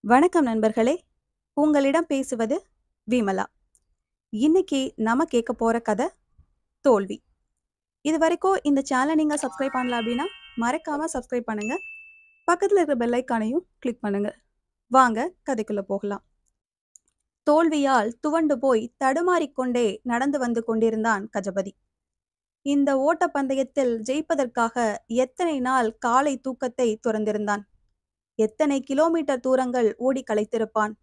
வணக்கம் நண்பர்களே. உங்களிடம் பேசுவது விமலா. இன்னைக்கு நம்ம கேட்க போற கதை தோல்வி. இது வரைக்கும் இந்த சேனலை நீங்க சப்ஸ்கிரைப் பண்ணல அப்படின்னா மறக்காம சப்ஸ்கிரைப் பண்ணுங்க. பக்கத்துல இருக்கிற பெல் ஐக்கானையும் கிளிக் பண்ணுங்க. வாங்க கதைக்குள்ள போகலாம். தோல்வியால் துவண்டு போய் தடுமாறிக்கொண்டே நடந்து வந்து கொண்டிருந்தான் கஜபதி. இந்த ஓட்டப்பந்தயத்தில் ஜெயிப்பதற்காக எத்தனை நாள் காலை தூக்கத்தை துறந்திருந்தான். எத்தனை கிலோமீட்டர் தூரங்கள் ஓடி களைத்திருப்பான்.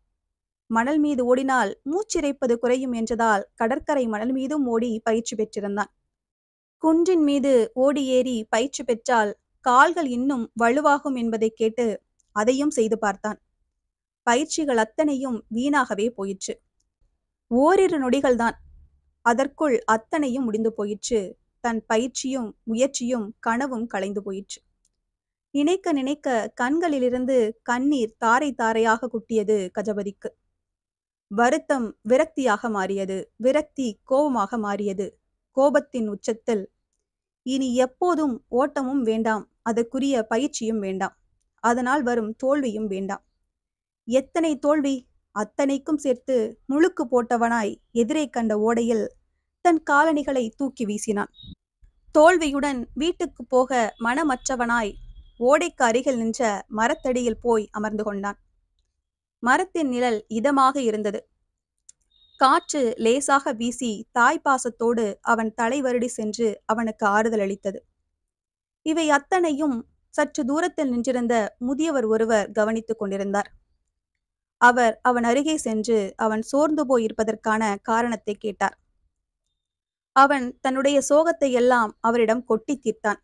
மணல் மீது ஓடினால் மூச்சிறைப்பது குறையும் என்றதால் கடற்கரை மணல் மீதும் ஓடி பயிற்சி பெற்றிருந்தான். குன்றின் மீது ஓடி ஏறி பயிற்சி பெற்றால் கால்கள் இன்னும் வலுவாகும் என்பதை கேட்டு அதையும் செய்து பார்த்தான். பயிற்சிகள் அத்தனையும் வீணாகவே போயிற்று. ஓரிரு நொடிகள்தான். அதற்குள் அத்தனையும் முடிந்து போயிற்று. தன் பயிற்சியும் முயற்சியும் கனவும் கலைந்து போயிற்று. நினைக்க நினைக்க கண்களிலிருந்து கண்ணீர் தாரை தாரையாக குட்டியது கஜபதிக்கு. வருத்தம் விரக்தியாக மாறியது. விரக்தி கோபமாக மாறியது. கோபத்தின் உச்சத்தில் இனி எப்போதும் ஓட்டமும் வேண்டாம், அதற்குரிய பயிற்சியும் வேண்டாம், அதனால் வரும் தோல்வியும் வேண்டாம். எத்தனை தோல்வி! அத்தனைக்கும் சேர்த்து முழுக்கு போட்டவனாய் எதிரே கண்ட ஓடையில் தன் காலணிகளை தூக்கி வீசினான். தோல்வியுடன் வீட்டுக்கு போக மனமற்றவனாய் ஓடைக்கு அருகில் நின்ற மரத்தடியில் போய் அமர்ந்து கொண்டான். மரத்தின் நிழல் இதமாக இருந்தது. காற்று லேசாக வீசி தாய்ப்பாசத்தோடு அவன் தலை வருடி சென்று அவனுக்கு ஆறுதல் அளித்தது. இவை அத்தனையும் சற்று தூரத்தில் நின்றிருந்த முதியவர் ஒருவர் கவனித்துக் கொண்டிருந்தார். அவர் அவன் அருகே சென்று அவன் சோர்ந்து போய் இருப்பதற்கான காரணத்தை கேட்டார். அவன் தன்னுடைய சோகத்தை எல்லாம் அவரிடம் கொட்டி தீர்த்தான்.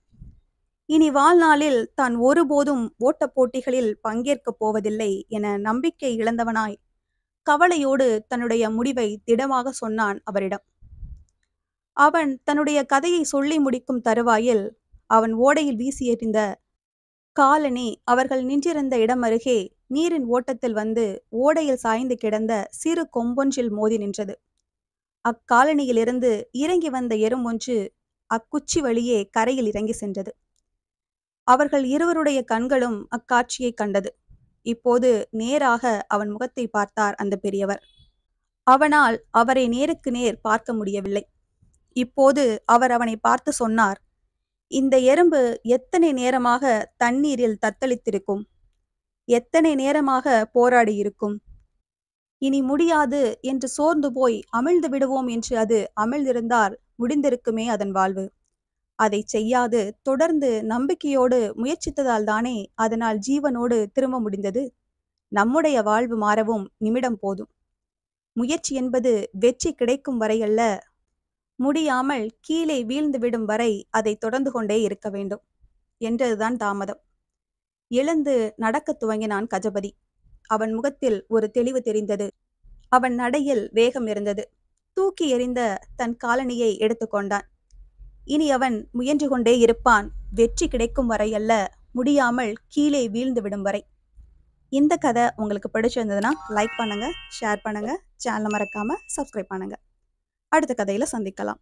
இனி வாழ்நாளில் தான் ஒருபோதும் ஓட்டப் போட்டிகளில் பங்கேற்கப் போவதில்லை என நம்பிக்கை இழந்தவனாய் கவலையோடு தன்னுடைய முடிவை திடமாக சொன்னான் அவரிடம். அவன் தன்னுடைய கதையை சொல்லி முடிக்கும் தருவாயில் அவன் ஓடையில் வீசி எறிந்த காலணி அவர்கள் நின்றிருந்த இடம் அருகே நீரின் ஓட்டத்தில் வந்து ஓடையில் சாய்ந்து கிடந்த சிறு கொம்பொன்றில் மோதி நின்றது. அக்காலணியிலிருந்து இறங்கி வந்த எறும்பொன்று அக்குச்சி வழியே கரையில் இறங்கி சென்றது. அவர்கள் இருவருடைய கண்களும் அக்காட்சியை கண்டது. இப்போது நேராக அவன் முகத்தை பார்த்தார் அந்த பெரியவர். அவனால் அவரை நேருக்கு நேர் பார்க்க முடியவில்லை. இப்போது அவர் அவனை பார்த்து சொன்னார், இந்த எறும்பு எத்தனை நேரமாக தண்ணீரில் தத்தளித்திருக்கும், எத்தனை நேரமாக போராடி இருக்கும். இனி முடியாது என்று சோர்ந்து போய் அமிழ்ந்து விடுவோம் என்று அது அமிழ்ந்திருந்தால் முடிந்திருக்குமே அதன் வாழ்வு. அதை செய்யாது தொடர்ந்து நம்பிக்கையோடு முயற்சித்ததால் தானே அதனால் ஜீவனோடு திரும்ப முடிந்தது. நம்முடைய வாழ்வு மாறவும் நிமிடம் போதும். முயற்சி என்பது வெற்றி கிடைக்கும் வரையல்ல, முடியாமல் கீழே வீழ்ந்து விடும் வரை அதை தொடர்ந்து கொண்டே இருக்க வேண்டும் என்றதுதான் தாமதம். எழுந்து நடக்கத் துவங்கினான் கஜபதி. அவன் முகத்தில் ஒரு தெளிவு தெரிந்தது. அவன் நடையில் வேகம் இருந்தது. தூக்கி எறிந்த தன் காலணியை எடுத்துக்கொண்டான். இனி அவன் முயன்று கொண்டே இருப்பான், வெற்றி கிடைக்கும் வரையல்ல, முடியாமல் கீழே வீழ்ந்து விடும் வரை. இந்த கதை உங்களுக்கு பிடிச்சிருந்ததுன்னா லைக் பண்ணுங்க, ஷேர் பண்ணுங்க, சேனலை மறக்காம சப்ஸ்கிரைப் பண்ணுங்க. அடுத்த கதையில சந்திக்கலாம்.